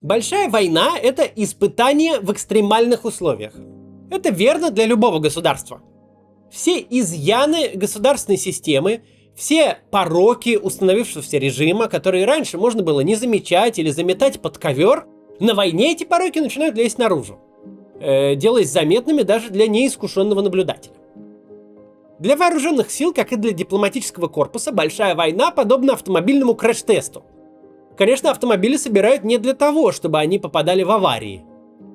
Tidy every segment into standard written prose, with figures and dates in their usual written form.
Большая война – это испытание в экстремальных условиях. Это верно для любого государства. Все изъяны государственной системы, все пороки установившегося режима, которые раньше можно было не замечать или заметать под ковер, на войне эти пороки начинают лезть наружу, делаясь заметными даже для неискушенного наблюдателя. Для вооруженных сил, как и для дипломатического корпуса, большая война подобна автомобильному крэш-тесту. Конечно, автомобили собирают не для того, чтобы они попадали в аварии.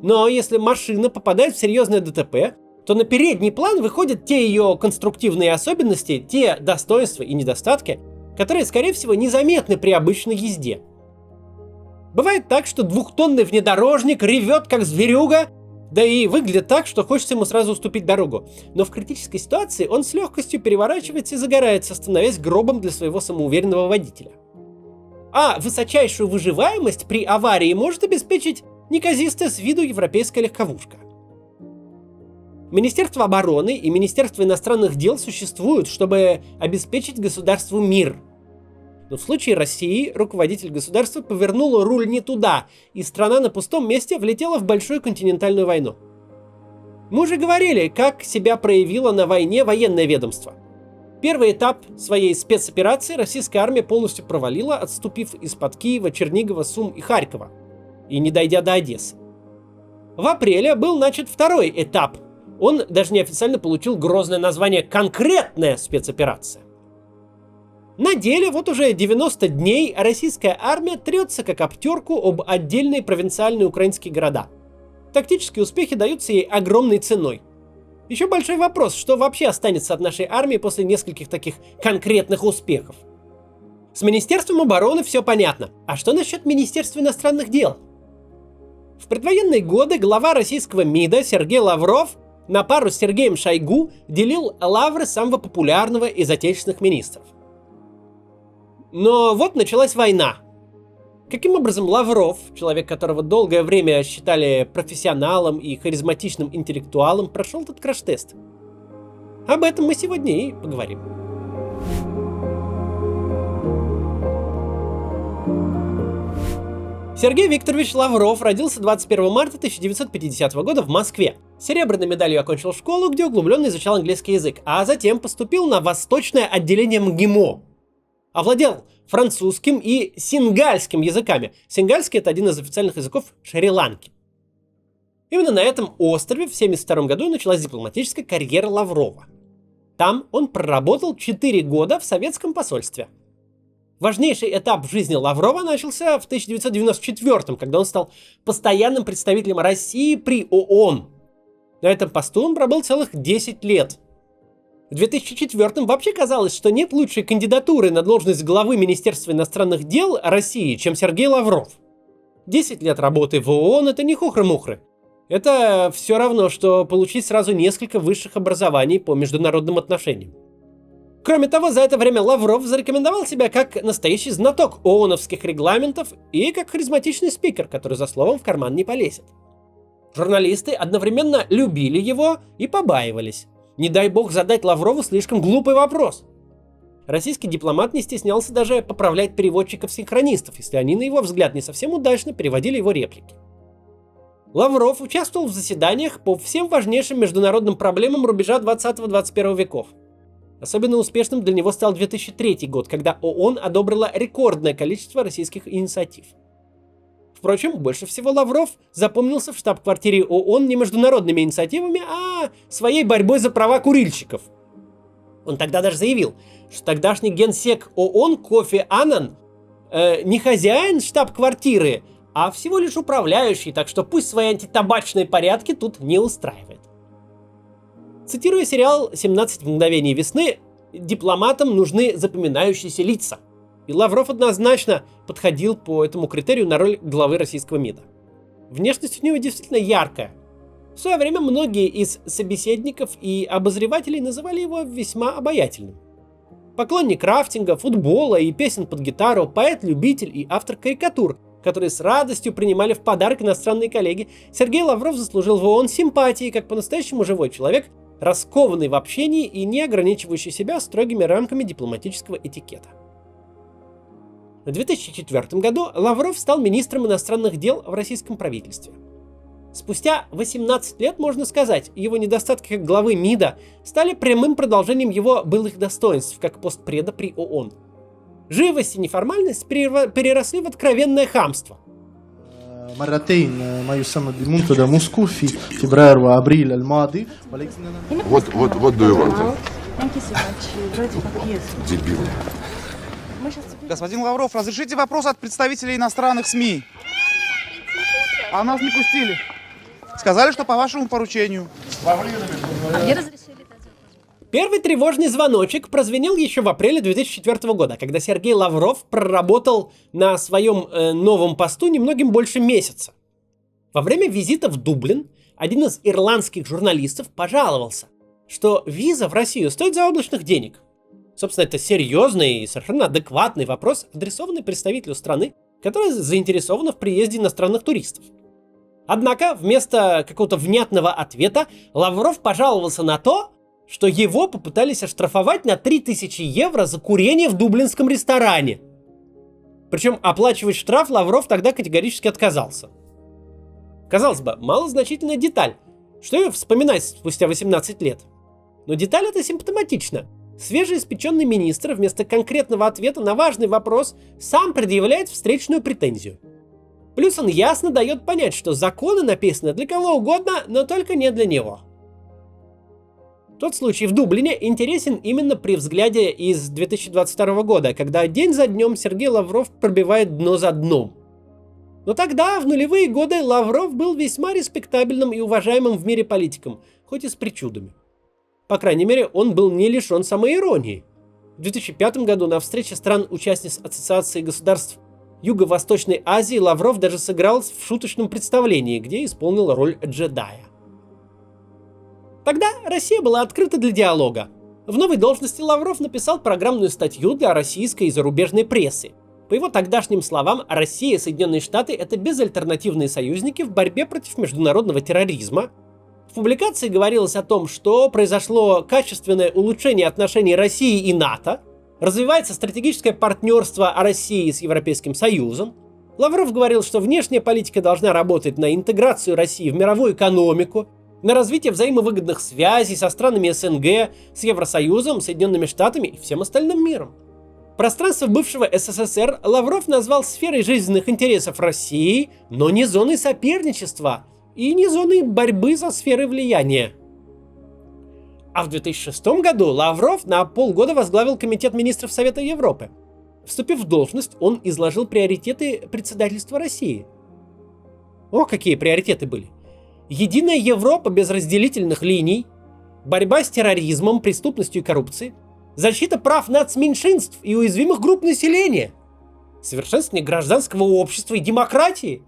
Но если машина попадает в серьезное ДТП, то на передний план выходят те ее конструктивные особенности, те достоинства и недостатки, которые, скорее всего, незаметны при обычной езде. Бывает так, что двухтонный внедорожник ревет как зверюга, да и выглядит так, что хочется ему сразу уступить дорогу. Но в критической ситуации он с легкостью переворачивается и загорается, становясь гробом для своего самоуверенного водителя. А высочайшую выживаемость при аварии может обеспечить неказистая с виду европейская легковушка. Министерство обороны и Министерство иностранных дел существуют, чтобы обеспечить государству мир. Но в случае России руководитель государства повернул руль не туда, и страна на пустом месте влетела в большую континентальную войну. Мы уже говорили, как себя проявило на войне военное ведомство. Первый этап своей спецоперации российская армия полностью провалила, отступив из-под Киева, Чернигова, Сум и Харькова, и не дойдя до Одессы. В апреле был начат второй этап. Он даже неофициально получил грозное название «Конкретная спецоперация». На деле вот уже 90 дней российская армия трется как об терку об отдельные провинциальные украинские города. Тактические успехи даются ей огромной ценой. Еще большой вопрос, что вообще останется от нашей армии после нескольких таких конкретных успехов. С Министерством обороны все понятно. А что насчет Министерства иностранных дел? В предвоенные годы глава российского МИДа Сергей Лавров на пару с Сергеем Шойгу делил лавры самого популярного из отечественных министров. Но вот началась война. Каким образом Лавров, человек, которого долгое время считали профессионалом и харизматичным интеллектуалом, прошел этот краш-тест? Об этом мы сегодня и поговорим. Сергей Викторович Лавров родился 21 марта 1950 года в Москве. Серебряной медалью окончил школу, где углубленно изучал английский язык, а затем поступил на восточное отделение МГИМО. Овладел французским и сингальским языками. Сингальский — это один из официальных языков Шри-Ланки. Именно на этом острове в 1972 году началась дипломатическая карьера Лаврова. Там он проработал 4 года в советском посольстве. Важнейший этап в жизни Лаврова начался в 1994, когда он стал постоянным представителем России при ООН. На этом посту он пробыл целых 10 лет. В 2004 вообще казалось, что нет лучшей кандидатуры на должность главы Министерства иностранных дел России, чем Сергей Лавров. 10 лет работы в ООН — это не хухры-мухры. Это все равно, что получить сразу несколько высших образований по международным отношениям. Кроме того, за это время Лавров зарекомендовал себя как настоящий знаток ООНовских регламентов и как харизматичный спикер, который за словом в карман не полезет. Журналисты одновременно любили его и побаивались. Не дай бог задать Лаврову слишком глупый вопрос. Российский дипломат не стеснялся даже поправлять переводчиков-синхронистов, если они, на его взгляд, не совсем удачно переводили его реплики. Лавров участвовал в заседаниях по всем важнейшим международным проблемам рубежа 20-21 веков. Особенно успешным для него стал 2003 год, когда ООН одобрила рекордное количество российских инициатив. Впрочем, больше всего Лавров запомнился в штаб-квартире ООН не международными инициативами, а своей борьбой за права курильщиков. Он тогда даже заявил, что тогдашний генсек ООН Кофи Аннан не хозяин штаб-квартиры, а всего лишь управляющий, так что пусть свои антитабачные порядки тут не устраивает. Цитируя сериал «17 мгновений весны», дипломатам нужны запоминающиеся лица. И Лавров однозначно подходил по этому критерию на роль главы российского МИДа. Внешность у него действительно яркая. В свое время многие из собеседников и обозревателей называли его весьма обаятельным. Поклонник рафтинга, футбола и песен под гитару, поэт-любитель и автор карикатур, которые с радостью принимали в подарок иностранные коллеги, Сергей Лавров заслужил в ООН симпатии как по-настоящему живой человек, раскованный в общении и не ограничивающий себя строгими рамками дипломатического этикета. В 2004 году Лавров стал министром иностранных дел в российском правительстве. Спустя 18 лет, можно сказать, его недостатки как главы МИДа стали прямым продолжением его былых достоинств, как постпреда при ООН. Живость и неформальность переросли в откровенное хамство. مرتين ما يسمى بمنتدى موسكو في فبراير وابريل الماضي. What do you want? Дебил. Господин Лавров, разрешите вопрос от представителей иностранных СМИ. А нас не пустили. Сказали, что по вашему поручению. Первый тревожный звоночек прозвенел еще в апреле 2004 года, когда Сергей Лавров проработал на своем новом посту немногим больше месяца. Во время визита в Дублин один из ирландских журналистов пожаловался, что виза в Россию стоит заоблачных денег. Собственно, это серьезный и совершенно адекватный вопрос, адресованный представителю страны, которая заинтересована в приезде иностранных туристов. Однако, вместо какого-то внятного ответа, Лавров пожаловался на то, что его попытались оштрафовать на 3000 евро за курение в дублинском ресторане. Причем оплачивать штраф Лавров тогда категорически отказался. Казалось бы, малозначительная деталь. Что ее вспоминать спустя 18 лет? Но деталь эта симптоматична. Свежеиспеченный министр вместо конкретного ответа на важный вопрос сам предъявляет встречную претензию. Плюс он ясно дает понять, что законы написаны для кого угодно, но только не для него. Тот случай в Дублине интересен именно при взгляде из 2022 года, когда день за днем Сергей Лавров пробивает дно за дном. Но тогда, в нулевые годы, Лавров был весьма респектабельным и уважаемым в мире политиком, хоть и с причудами. По крайней мере, он был не лишен самоиронии. В 2005 году на встрече стран-участниц Ассоциации государств Юго-Восточной Азии Лавров даже сыграл в шуточном представлении, где исполнил роль джедая. Тогда Россия была открыта для диалога. В новой должности Лавров написал программную статью для российской и зарубежной прессы. По его тогдашним словам, Россия и Соединенные Штаты – это безальтернативные союзники в борьбе против международного терроризма. В публикации говорилось о том, что произошло качественное улучшение отношений России и НАТО, развивается стратегическое партнерство России с Европейским Союзом. Лавров говорил, что внешняя политика должна работать на интеграцию России в мировую экономику, на развитие взаимовыгодных связей со странами СНГ, с Евросоюзом, Соединенными Штатами и всем остальным миром. Пространство бывшего СССР Лавров назвал сферой жизненных интересов России, но не зоной соперничества и не зоной борьбы за сферы влияния. А в 2006 году Лавров на полгода возглавил Комитет министров Совета Европы. Вступив в должность, он изложил приоритеты председательства России. О, какие приоритеты были! Единая Европа без разделительных линий, борьба с терроризмом, преступностью и коррупцией, защита прав нацменьшинств и уязвимых групп населения, совершенствование гражданского общества и демократии.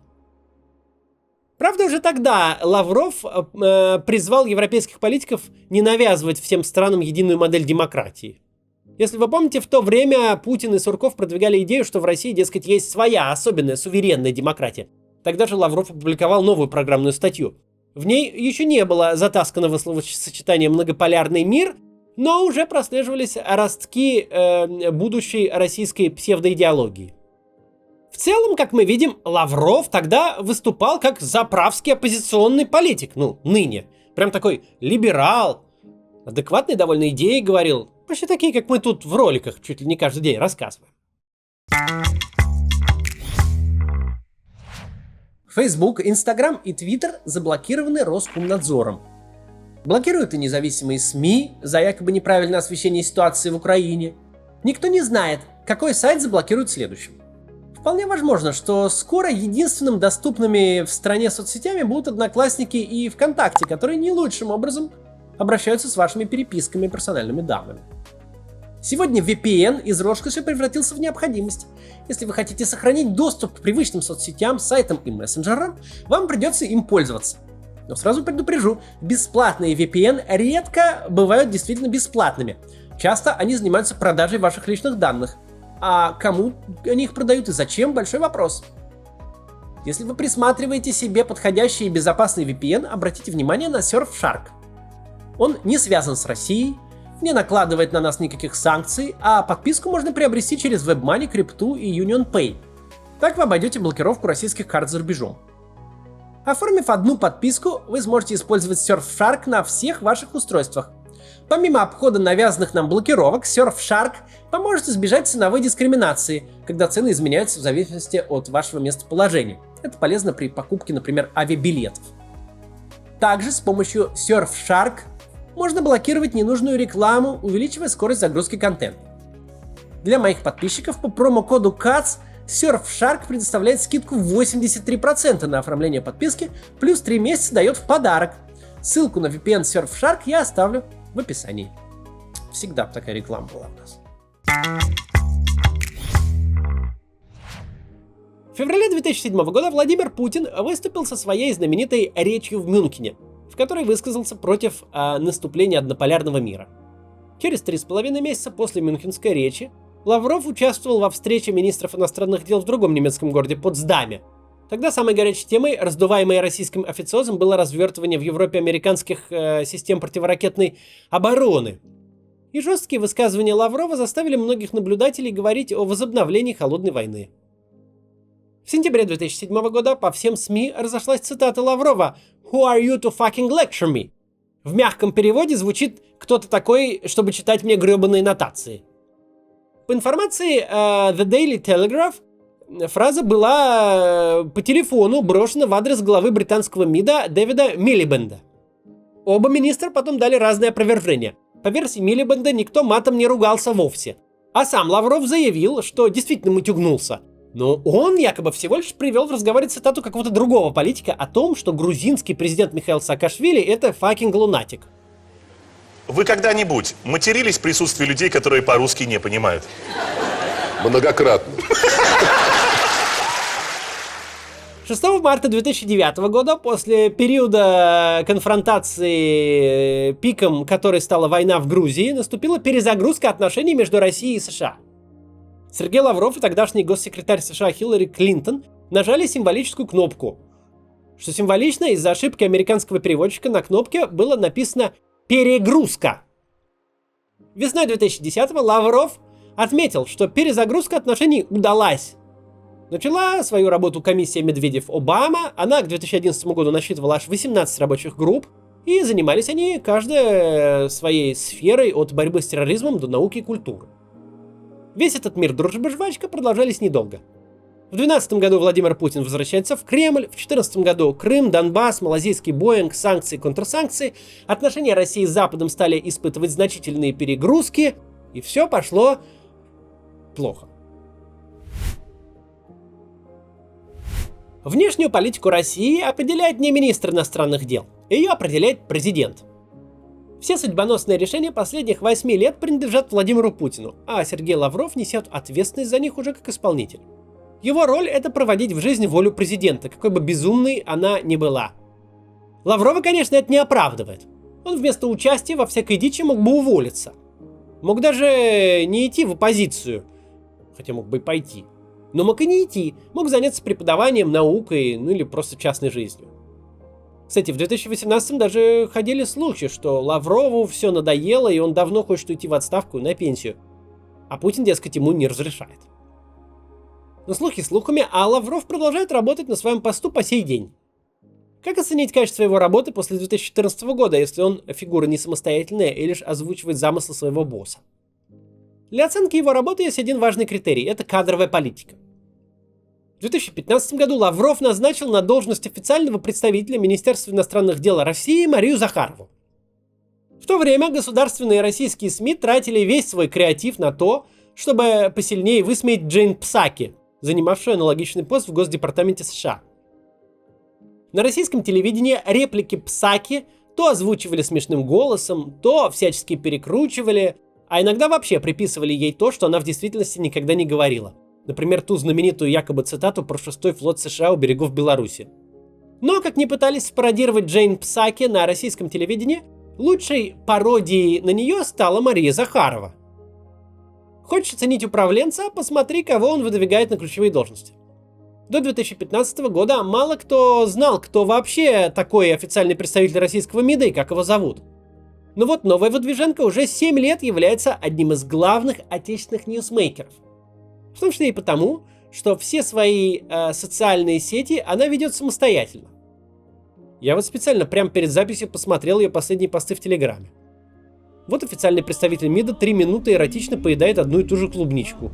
Правда, уже тогда Лавров призвал европейских политиков не навязывать всем странам единую модель демократии. Если вы помните, в то время Путин и Сурков продвигали идею, что в России, дескать, есть своя особенная суверенная демократия. Тогда же Лавров опубликовал новую программную статью. В ней еще не было затасканного словосочетания «многополярный мир», но уже прослеживались ростки будущей российской псевдоидеологии. В целом, как мы видим, Лавров тогда выступал как заправский оппозиционный политик, ныне. Прям такой либерал, адекватные довольно идеи говорил, почти такие, как мы тут в роликах чуть ли не каждый день рассказываем. Facebook, Instagram и Twitter заблокированы Роскомнадзором. Блокируют и независимые СМИ за якобы неправильное освещение ситуации в Украине. Никто не знает, какой сайт заблокируют следующим. Вполне возможно, что скоро единственным доступными в стране соцсетями будут Одноклассники и ВКонтакте, которые не лучшим образом обращаются с вашими переписками и персональными данными. Сегодня VPN из роскоши превратился в необходимость. Если вы хотите сохранить доступ к привычным соцсетям, сайтам и мессенджерам, вам придется им пользоваться. Но сразу предупрежу, бесплатные VPN редко бывают действительно бесплатными. Часто они занимаются продажей ваших личных данных. А кому они их продают и зачем – большой вопрос. Если вы присматриваете себе подходящий и безопасный VPN, обратите внимание на Surfshark. Он не связан с Россией, не накладывает на нас никаких санкций, а подписку можно приобрести через WebMoney, Крипту и UnionPay. Так вы обойдете блокировку российских карт за рубежом. Оформив одну подписку, вы сможете использовать Surfshark на всех ваших устройствах. Помимо обхода навязанных нам блокировок, Surfshark поможет избежать ценовой дискриминации, когда цены изменяются в зависимости от вашего местоположения. Это полезно при покупке, например, авиабилетов. Также с помощью Surfshark можно блокировать ненужную рекламу, увеличивая скорость загрузки контента. Для моих подписчиков по промокоду CATS Surfshark предоставляет скидку в 83% на оформление подписки, плюс 3 месяца дает в подарок. Ссылку на VPN Surfshark я оставлю в описании. Всегда такая реклама была у нас. В феврале 2007 года Владимир Путин выступил со своей знаменитой речью в Мюнхене, в которой высказался против наступления однополярного мира. Через 3,5 месяца после мюнхенской речи Лавров участвовал во встрече министров иностранных дел в другом немецком городе Потсдаме. Тогда самой горячей темой, раздуваемой российским официозом, было развертывание в Европе американских систем противоракетной обороны. И жесткие высказывания Лаврова заставили многих наблюдателей говорить о возобновлении холодной войны. В сентябре 2007 года по всем СМИ разошлась цитата Лаврова «Who are you to fucking lecture me?» В мягком переводе звучит «кто-то такой, чтобы читать мне гребаные нотации». По информации The Daily Telegraph, фраза была по телефону брошена в адрес главы британского МИДа Дэвида Милибенда. Оба министра потом дали разные опровержения. По версии Милибенда никто матом не ругался вовсе. А сам Лавров заявил, что действительно мутюгнулся. Но он якобы всего лишь привел в разговоре цитату какого-то другого политика о том, что грузинский президент Михаил Саакашвили это fucking лунатик. Вы когда-нибудь матерились в присутствии людей, которые по-русски не понимают? Многократно. 6 марта 2009 года, после периода конфронтации, пиком которой стала война в Грузии, наступила перезагрузка отношений между Россией и США. Сергей Лавров и тогдашний госсекретарь США Хиллари Клинтон нажали символическую кнопку. Что символично, из-за ошибки американского переводчика на кнопке было написано «Перегрузка». Весной 2010-го Лавров отметил, что перезагрузка отношений удалась. Начала свою работу комиссия Медведев-Обама, она к 2011 году насчитывала аж 18 рабочих групп, и занимались они каждая своей сферой от борьбы с терроризмом до науки и культуры. Весь этот мир дружба-жвачка продолжались недолго. В 2012 году Владимир Путин возвращается в Кремль, в 2014 году Крым, Донбасс, малазийский Боинг, санкции, контрсанкции, отношения России с Западом стали испытывать значительные перегрузки, и все пошло плохо. Внешнюю политику России определяет не министр иностранных дел, ее определяет президент. Все судьбоносные решения последних 8 лет принадлежат Владимиру Путину, а Сергей Лавров несет ответственность за них уже как исполнитель. Его роль — это проводить в жизнь волю президента, какой бы безумной она ни была. Лаврова, конечно, это не оправдывает. Он вместо участия во всякой дичи мог бы уволиться. Мог даже не идти в оппозицию, хотя мог бы и пойти. Но мог и не идти, мог заняться преподаванием, наукой, ну или просто частной жизнью. Кстати, в 2018 даже ходили слухи, что Лаврову все надоело, и он давно хочет уйти в отставку и на пенсию. А Путин, дескать, ему не разрешает. Но слухи слухами, а Лавров продолжает работать на своем посту по сей день. Как оценить качество его работы после 2014 года, если он фигура не самостоятельная и лишь озвучивает замыслы своего босса? Для оценки его работы есть один важный критерий – это кадровая политика. В 2015 году Лавров назначил на должность официального представителя Министерства иностранных дел России Марию Захарову. В то время государственные российские СМИ тратили весь свой креатив на то, чтобы посильнее высмеять Джейн Псаки, занимавшую аналогичный пост в Госдепартаменте США. На российском телевидении реплики Псаки то озвучивали смешным голосом, то всячески перекручивали, а иногда вообще приписывали ей то, что она в действительности никогда не говорила. Например, ту знаменитую якобы цитату про 6-й флот США у берегов Беларуси. Но, как ни пытались спародировать Джейн Псаки на российском телевидении, лучшей пародией на нее стала Мария Захарова. Хочешь оценить управленца? Посмотри, кого он выдвигает на ключевые должности. До 2015 года мало кто знал, кто вообще такой официальный представитель российского МИДа и как его зовут. Но вот новая выдвиженка уже 7 лет является одним из главных отечественных ньюсмейкеров. В том числе и потому, что все свои социальные сети она ведет самостоятельно. Я вот специально прямо перед записью посмотрел ее последние посты в Телеграме. Вот официальный представитель МИДа 3 минуты эротично поедает одну и ту же клубничку.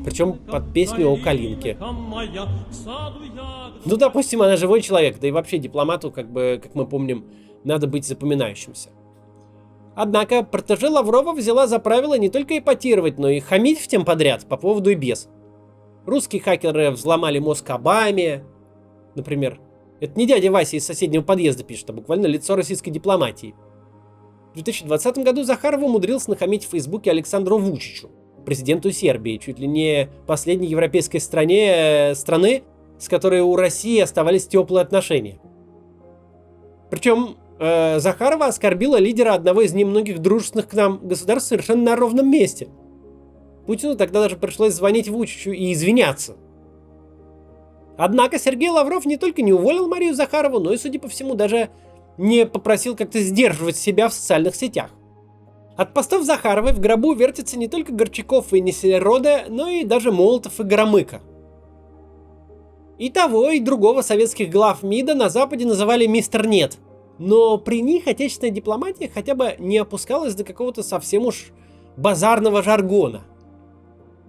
Причем под песню о калинке. Ну, допустим, она живой человек, да и вообще дипломату, как мы помним, надо быть запоминающимся. Однако протеже Лаврова взяла за правило не только эпатировать, но и хамить всем подряд, по поводу и без. Русские хакеры взломали мозг Обаме, например. Это не дядя Вася из соседнего подъезда пишет, а буквально лицо российской дипломатии. В 2020 году Захаров умудрился нахамить в Фейсбуке Александру Вучичу, президенту Сербии, чуть ли не последней европейской страны, с которой у России оставались теплые отношения. Причем Захарова оскорбила лидера одного из немногих дружественных к нам государств совершенно на ровном месте. Путину тогда даже пришлось звонить Вучичу и извиняться. Однако Сергей Лавров не только не уволил Марию Захарову, но и, судя по всему, даже не попросил как-то сдерживать себя в социальных сетях. От постов Захаровой в гробу вертятся не только Горчаков и Несельроде, но и даже Молотов и Громыко. И того, и другого советских глав МИДа на Западе называли «Мистер Нет». Но при них отечественная дипломатия хотя бы не опускалась до какого-то совсем уж базарного жаргона.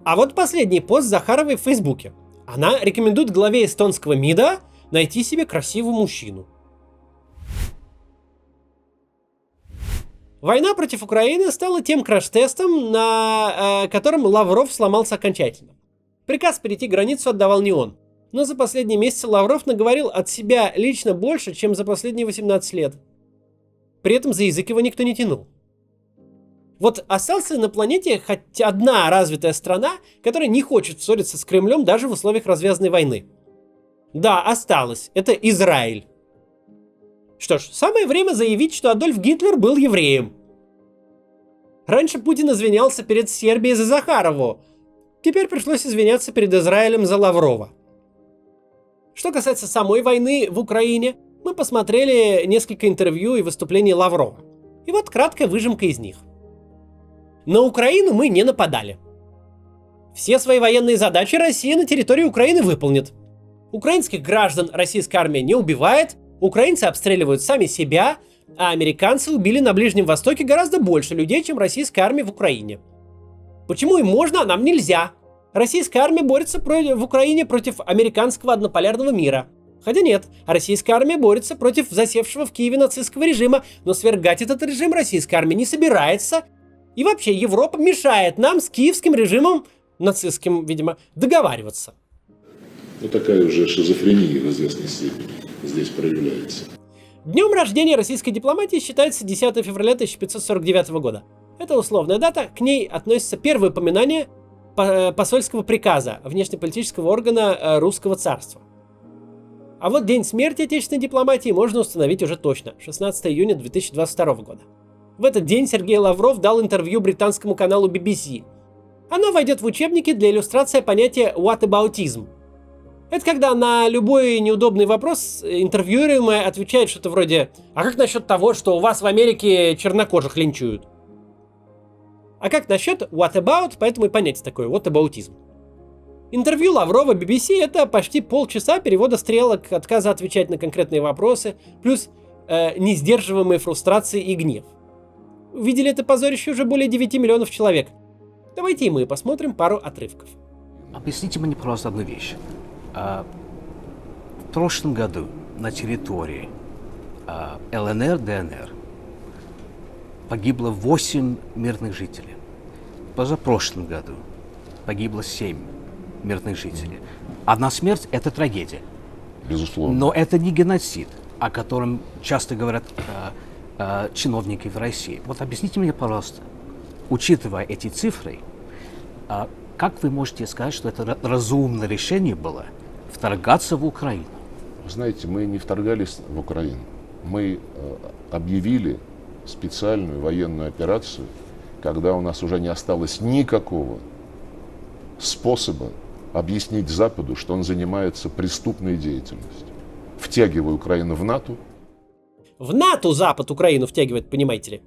А вот последний пост Захаровой в Фейсбуке. Она рекомендует главе эстонского МИДа найти себе красивого мужчину. Война против Украины стала тем краш-тестом, на котором Лавров сломался окончательно. Приказ перейти границу отдавал не он. Но за последние месяцы Лавров наговорил от себя лично больше, чем за последние 18 лет. При этом за язык его никто не тянул. Вот осталась на планете хоть одна развитая страна, которая не хочет ссориться с Кремлем даже в условиях развязанной войны. Да, осталось. Это Израиль. Что ж, самое время заявить, что Адольф Гитлер был евреем. Раньше Путин извинялся перед Сербией за Захарову. Теперь пришлось извиняться перед Израилем за Лаврова. Что касается самой войны в Украине, мы посмотрели несколько интервью и выступлений Лаврова. И вот краткая выжимка из них. На Украину мы не нападали. Все свои военные задачи Россия на территории Украины выполнит. Украинских граждан российская армия не убивает, украинцы обстреливают сами себя, а американцы убили на Ближнем Востоке гораздо больше людей, чем российская армия в Украине. Почему им можно, а нам нельзя? Российская армия борется в Украине против американского однополярного мира. Хотя нет, российская армия борется против засевшего в Киеве нацистского режима, но свергать этот режим российская армия не собирается. И вообще Европа мешает нам с киевским режимом, нацистским, видимо, договариваться. Ну такая уже шизофрения в известной степени здесь проявляется. Днем рождения российской дипломатии считается 10 февраля 1549 года. Это условная дата, к ней относится первое упоминание посольского приказа внешнеполитического органа русского царства. А вот день смерти отечественной дипломатии можно установить уже точно, 16 июня 2022 года. В этот день Сергей Лавров дал интервью британскому каналу BBC. Оно войдет в учебники для иллюстрации понятия whataboutism. Это когда на любой неудобный вопрос интервьюируемый отвечает что-то вроде «А как насчет того, что у вас в Америке чернокожих линчуют?» А как насчет what about, поэтому и понятие такое, whataboutism. Интервью Лаврова BBC — это почти полчаса перевода стрелок, отказа отвечать на конкретные вопросы, плюс несдерживаемые фрустрации и гнев. Видели это позорище уже более 9 миллионов человек. Давайте и мы посмотрим пару отрывков. Объясните мне просто одну вещь. В прошлом году на территории ЛНР, ДНР погибло 8 мирных жителей. В позапрошлом году погибло 7 мирных жителей. Одна смерть – это трагедия. Безусловно. Но это не геноцид, о котором часто говорят чиновники в России. Вот объясните мне, пожалуйста, учитывая эти цифры, как вы можете сказать, что это разумное решение было вторгаться в Украину? Вы знаете, мы не вторгались в Украину. Мы объявили специальную военную операцию, когда у нас уже не осталось никакого способа объяснить Западу, что он занимается преступной деятельностью. Втягивая Украину в НАТО. В НАТО Запад Украину втягивает, понимаете ли.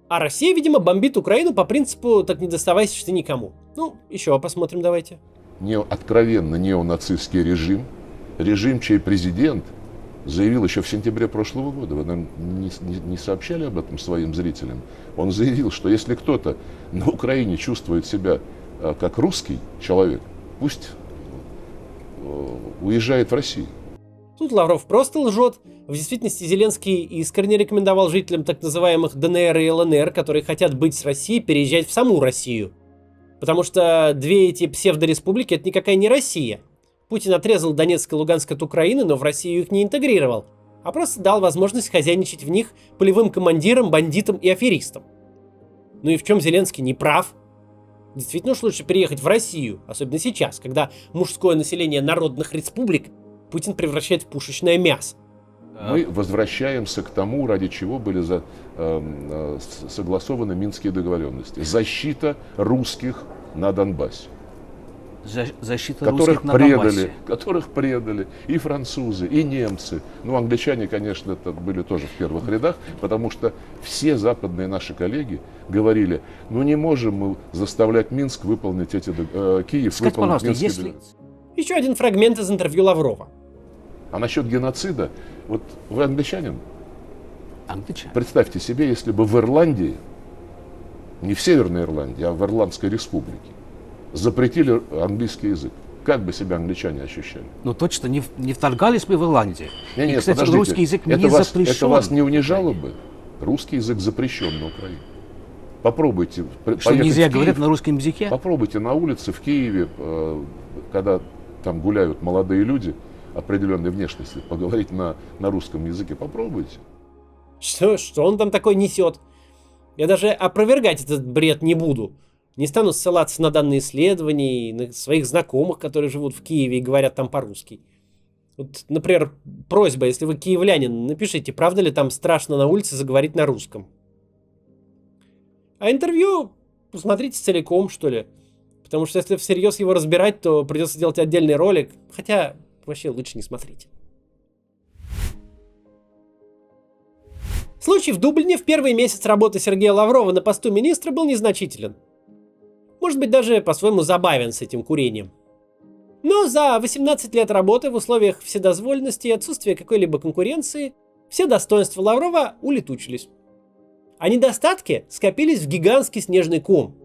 А Россия, видимо, бомбит Украину по принципу «так не доставайся ты никому». Ну, еще посмотрим давайте. Откровенно неонацистский режим, чей президент заявил еще в сентябре прошлого года, вы, наверное, не сообщали об этом своим зрителям, он заявил, что если кто-то на Украине чувствует себя как русский человек, пусть уезжает в Россию. Тут Лавров просто лжет. В действительности Зеленский искренне рекомендовал жителям так называемых ДНР и ЛНР, которые хотят быть с Россией, переезжать в саму Россию. Потому что две эти псевдореспублики — это никакая не Россия. Путин отрезал Донецк и Луганск от Украины, но в Россию их не интегрировал, а просто дал возможность хозяйничать в них полевым командирам, бандитам и аферистам. Ну и в чем Зеленский не прав? Действительно уж лучше переехать в Россию, особенно сейчас, когда мужское население народных республик Путин превращает в пушечное мясо. Мы возвращаемся к тому, ради чего были согласованы Минские договоренности. Защита русских на Донбассе. Защита русских на Донбассе. Которых предали и французы, и немцы. Ну, англичане, конечно, это были тоже в первых рядах, потому что все западные наши коллеги говорили, ну не можем мы заставлять Минск выполнить Киев Скажите, выполнить пожалуйста, Минские если... договоренности. Еще один фрагмент из интервью Лаврова. А насчет геноцида, вот вы англичанин? Англичанин. Представьте себе, если бы в Ирландии, не в Северной Ирландии, а в Ирландской республике, запретили английский язык. Как бы себя англичане ощущали? Ну точно не вторгались бы в Ирландию. Нет, И, кстати, подождите. русский язык не запрещен. Это вас не унижало бы? Русский язык запрещен на Украине. Попробуйте. Что нельзя говорить на русском языке? Попробуйте на улице в Киеве, когда там гуляют молодые люди определенной внешности, поговорить на русском языке. Попробуйте. Что он там такой несет? Я даже опровергать этот бред не буду. Не стану ссылаться на данные исследований, на своих знакомых, которые живут в Киеве и говорят там по-русски. Вот, например, просьба, если вы киевлянин, напишите, правда ли там страшно на улице заговорить на русском. А интервью посмотрите целиком, что ли. Потому что если всерьез его разбирать, то придется делать отдельный ролик. Хотя, вообще лучше не смотрите. Случай в Дублине в первый месяц работы Сергея Лаврова на посту министра был незначителен. Может быть, даже по-своему забавен с этим курением. Но за 18 лет работы в условиях вседозволенности и отсутствия какой-либо конкуренции все достоинства Лаврова улетучились. А недостатки скопились в гигантский снежный ком.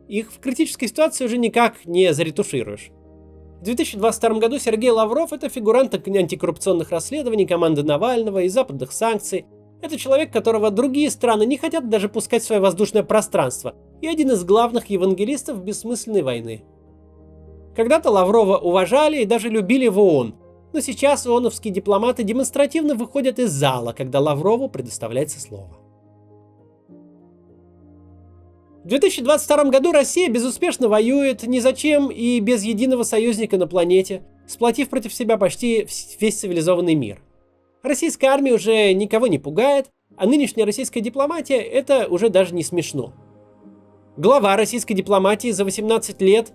Их в критической ситуации уже никак не заретушируешь. В 2022 году Сергей Лавров — это фигурант антикоррупционных расследований команды Навального и западных санкций. Это человек, которого другие страны не хотят даже пускать в свое воздушное пространство, и один из главных евангелистов бессмысленной войны. Когда-то Лаврова уважали и даже любили в ООН, но сейчас ООНовские дипломаты демонстративно выходят из зала, когда Лаврову предоставляется слово. В 2022 году Россия безуспешно воюет ни зачем и без единого союзника на планете, сплотив против себя почти весь цивилизованный мир. Российская армия уже никого не пугает, а нынешняя российская дипломатия — это уже даже не смешно. Глава российской дипломатии за 18 лет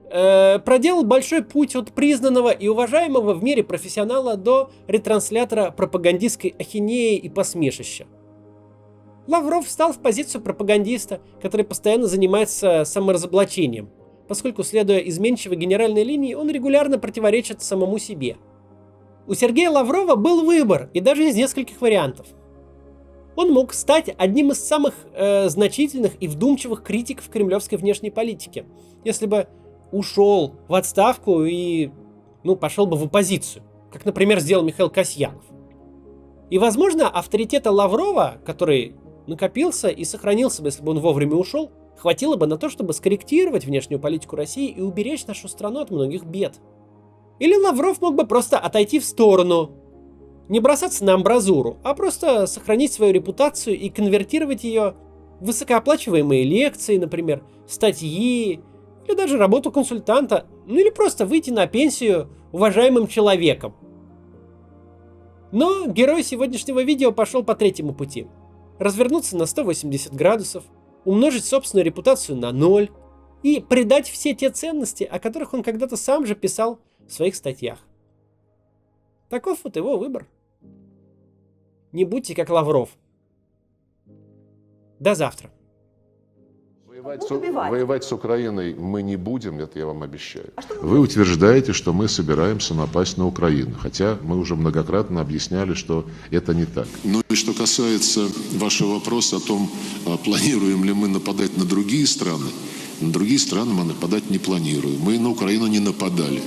проделал большой путь от признанного и уважаемого в мире профессионала до ретранслятора пропагандистской ахинеи и посмешища. Лавров встал в позицию пропагандиста, который постоянно занимается саморазоблачением, поскольку, следуя изменчивой генеральной линии, он регулярно противоречит самому себе. У Сергея Лаврова был выбор, и даже из нескольких вариантов. Он мог стать одним из самых значительных и вдумчивых критиков кремлевской внешней политики, если бы ушел в отставку и пошел бы в оппозицию, как, например, сделал Михаил Касьянов. И, возможно, авторитета Лаврова, который накопился и сохранился бы, если бы он вовремя ушел, хватило бы на то, чтобы скорректировать внешнюю политику России и уберечь нашу страну от многих бед. Или Лавров мог бы просто отойти в сторону, не бросаться на амбразуру, а просто сохранить свою репутацию и конвертировать ее в высокооплачиваемые лекции, например, статьи, или даже работу консультанта, или просто выйти на пенсию уважаемым человеком. Но герой сегодняшнего видео пошел по третьему пути. Развернуться на 180 градусов, умножить собственную репутацию на 0 и предать все те ценности, о которых он когда-то сам же писал в своих статьях. Таков вот его выбор. Не будьте как Лавров. До завтра. Воевать с Украиной мы не будем, это я вам обещаю. Вы утверждаете, что мы собираемся напасть на Украину, хотя мы уже многократно объясняли, что это не так. Ну и что касается вашего вопроса о том, планируем ли мы нападать на другие страны мы нападать не планируем. Мы на Украину не нападали.